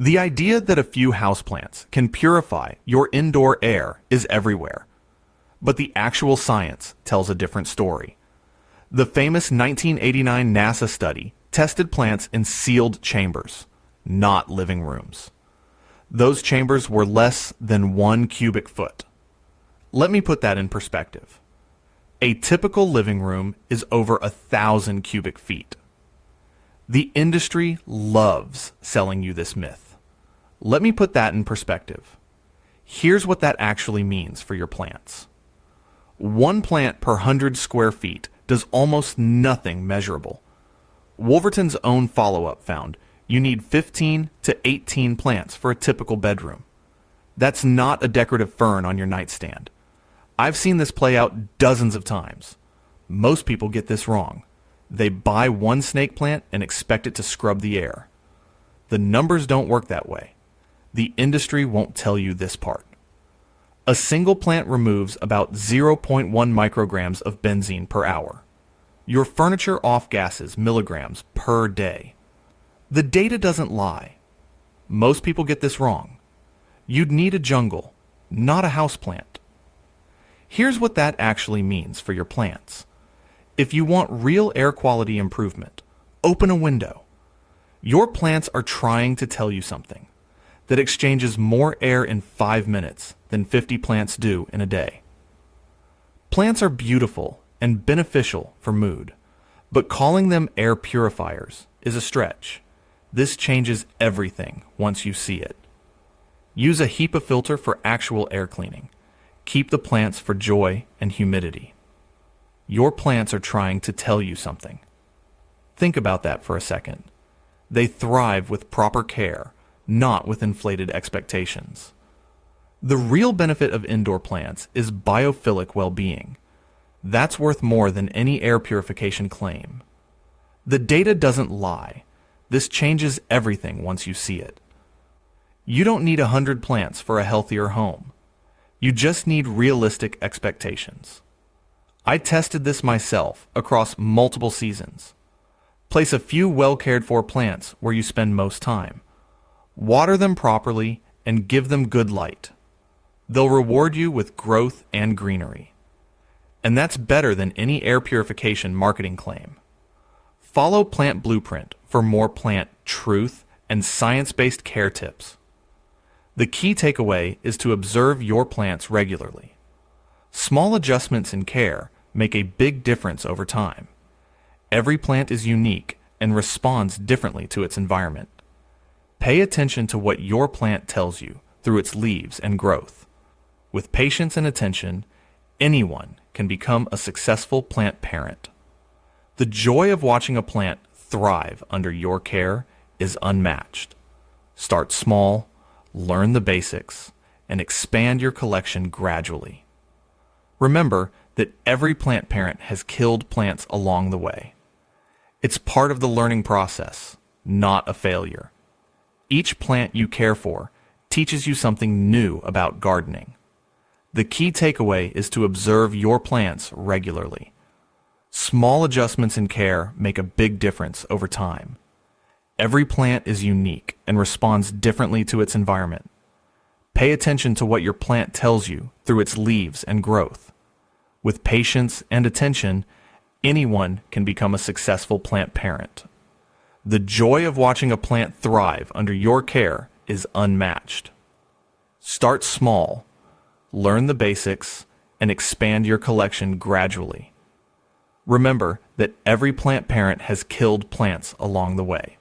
The idea that a few houseplants can purify your indoor air is everywhere. But the actual science tells a different story. The famous 1989 NASA study tested plants in sealed chambers, not living rooms. Those chambers were less than 1 cubic foot. Let me put that in perspective. A typical living room is over 1,000 cubic feet. The industry loves selling you this myth. Let me put that in perspective. Here's what that actually means for your plants. 1 plant per 100 square feet does almost nothing measurable. Wolverton's own follow-up found you need 15 to 18 plants for a typical bedroom. That's not a decorative fern on your nightstand. I've seen this play out dozens of times. Most people get this wrong. They buy 1 snake plant and expect it to scrub the air. The numbers don't work that way. The industry won't tell you this part. A single plant removes about 0.1 micrograms of benzene per hour. Your furniture off-gasses milligrams per day. The data doesn't lie. Most people get this wrong. You'd need a jungle, not a houseplant. Here's what that actually means for your plants. If you want real air quality improvement, open a window. Your plants are trying to tell you something that exchanges more air in 5 minutes than 50 plants do in a day. Plants are beautiful and beneficial for mood, but calling them air purifiers is a stretch. This changes everything once you see it. Use a HEPA filter for actual air cleaning. Keep the plants for joy and humidity. Your plants are trying to tell you something. Think about that for a second. They thrive with proper care, not with inflated expectations. The real benefit of indoor plants is biophilic well-being. That's worth more than any air purification claim. The data doesn't lie. This changes everything once you see it. You don't need 100 plants for a healthier home. You just need realistic expectations. I tested this myself across multiple seasons. Place a few well-cared-for plants where you spend most time. Water them properly and give them good light. They'll reward you with growth and greenery. And that's better than any air purification marketing claim. Follow Plant Blueprint for more plant truth and science-based care tips. The key takeaway is to observe your plants regularly. Small adjustments in care make a big difference over time. Every plant is unique and responds differently to its environment. Pay attention to what your plant tells you through its leaves and growth. With patience and attention, anyone can become a successful plant parent. The joy of watching a plant thrive under your care is unmatched. Start small, learn the basics, and expand your collection gradually. Remember that every plant parent has killed plants along the way. It's part of the learning process, not a failure. Each plant you care for teaches you something new about gardening. The key takeaway is to observe your plants regularly. Small adjustments in care make a big difference over time. Every plant is unique and responds differently to its environment. Pay attention to what your plant tells you through its leaves and growth. With patience and attention, anyone can become a successful plant parent. The joy of watching a plant thrive under your care is unmatched. Start small, learn the basics, and expand your collection gradually. Remember that every plant parent has killed plants along the way.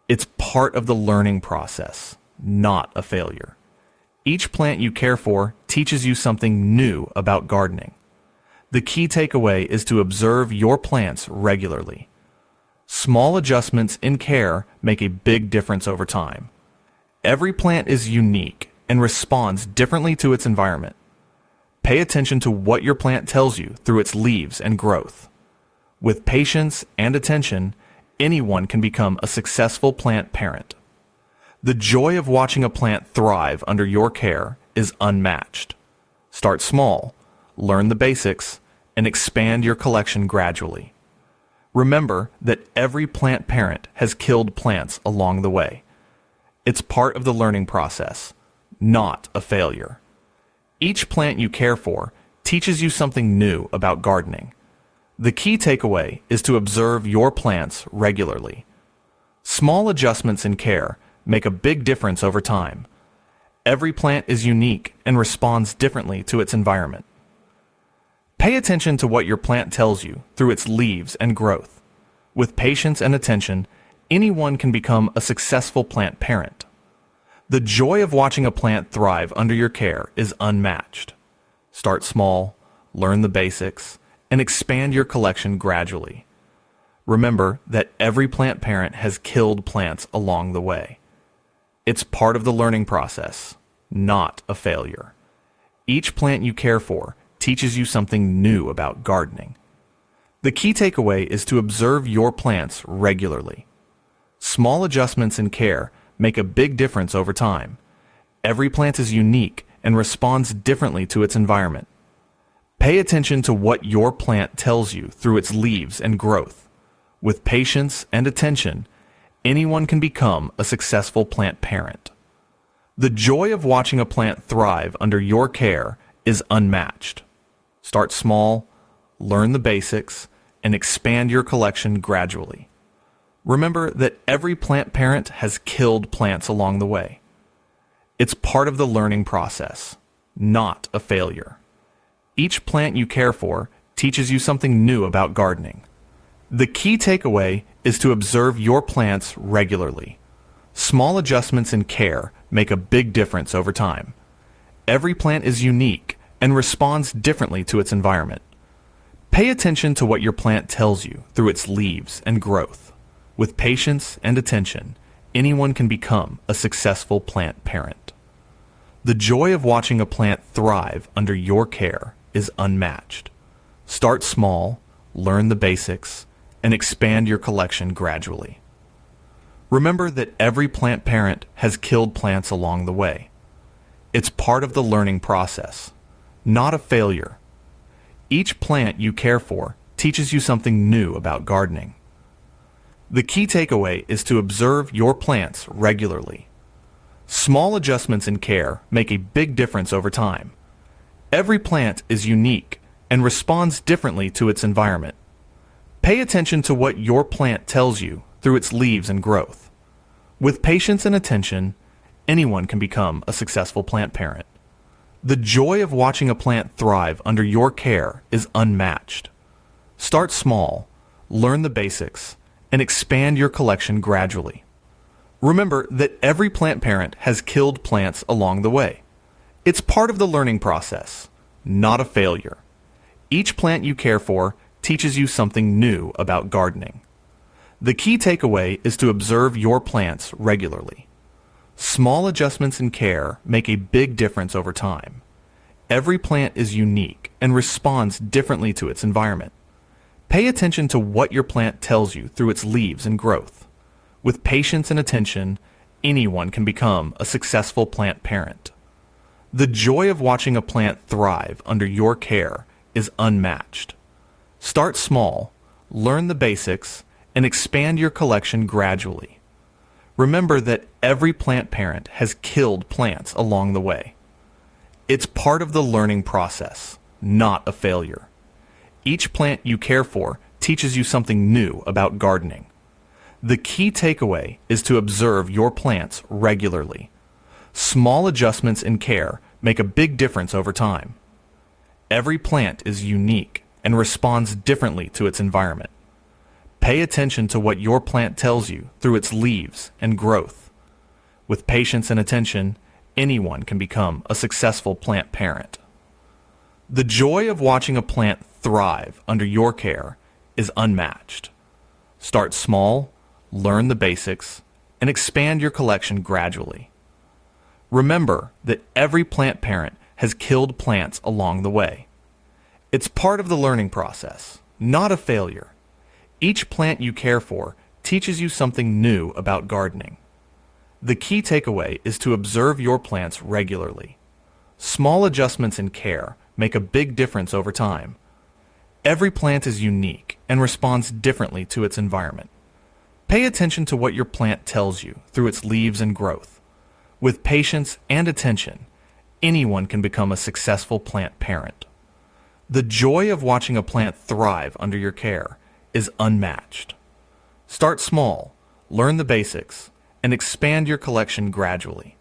It's part of the learning process, not a failure. Each plant you care for teaches you something new about gardening. The key takeaway is to observe your plants regularly. Small adjustments in care make a big difference over time. Every plant is unique and responds differently to its environment. Pay attention to what your plant tells you through its leaves and growth. With patience and attention, anyone can become a successful plant parent. The joy of watching a plant thrive under your care is unmatched. Start small, learn the basics, and expand your collection gradually. Remember that every plant parent has killed plants along the way. It's part of the learning process, not a failure. Each plant you care for teaches you something new about gardening. The key takeaway is to observe your plants regularly. Small adjustments in care make a big difference over time. Every plant is unique and responds differently to its environment. Pay attention to what your plant tells you through its leaves and growth. With patience and attention, anyone can become a successful plant parent. The joy of watching a plant thrive under your care is unmatched. Start small, learn the basics, and expand your collection gradually. Remember that every plant parent has killed plants along the way. It's part of the learning process, not a failure. Each plant you care for teaches you something new about gardening. The key takeaway is to observe your plants regularly. Small adjustments in care make a big difference over time. Every plant is unique and responds differently to its environment. Pay attention to what your plant tells you through its leaves and growth. With patience and attention, anyone can become a successful plant parent. The joy of watching a plant thrive under your care is unmatched. Start small, learn the basics, and expand your collection gradually. Remember that every plant parent has killed plants along the way. It's part of the learning process, not a failure. Each plant you care for teaches you something new about gardening. The key takeaway is to observe your plants regularly. Small adjustments in care make a big difference over time. Every plant is unique and responds differently to its environment. Pay attention to what your plant tells you through its leaves and growth. With patience and attention, anyone can become a successful plant parent. The joy of watching a plant thrive under your care is unmatched. Start small, learn the basics, and expand your collection gradually. Remember that every plant parent has killed plants along the way. It's part of the learning process, not a failure. Each plant you care for teaches you something new about gardening. The key takeaway is to observe your plants regularly. Small adjustments in care make a big difference over time. Every plant is unique and responds differently to its environment. Pay attention to what your plant tells you through its leaves and growth. With patience and attention, anyone can become a successful plant parent. The joy of watching a plant thrive under your care is unmatched. Start small, learn the basics, and expand your collection gradually. Remember that every plant parent has killed plants along the way. It's part of the learning process, not a failure. Each plant you care for teaches you something new about gardening. The key takeaway is to observe your plants regularly. Small adjustments in care make a big difference over time. Every plant is unique and responds differently to its environment. Pay attention to what your plant tells you through its leaves and growth. With patience and attention, anyone can become a successful plant parent. The joy of watching a plant thrive under your care is unmatched. Start small, learn the basics, and expand your collection gradually. Remember that every plant parent has killed plants along the way. It's part of the learning process, not a failure. Each plant you care for teaches you something new about gardening. The key takeaway is to observe your plants regularly. Small adjustments in care make a big difference over time. Every plant is unique and responds differently to its environment. Pay attention to what your plant tells you through its leaves and growth. With patience and attention, anyone can become a successful plant parent. The joy of watching a plant thrive under your care is unmatched. Start small, learn the basics, and expand your collection gradually. Remember that every plant parent has killed plants along the way. It's part of the learning process, not a failure. Each plant you care for teaches you something new about gardening. The key takeaway is to observe your plants regularly. Small adjustments in care make a big difference over time. Every plant is unique and responds differently to its environment. Pay attention to what your plant tells you through its leaves and growth. With patience and attention, anyone can become a successful plant parent. The joy of watching a plant thrive under your care is unmatched. Start small, learn the basics, and expand your collection gradually.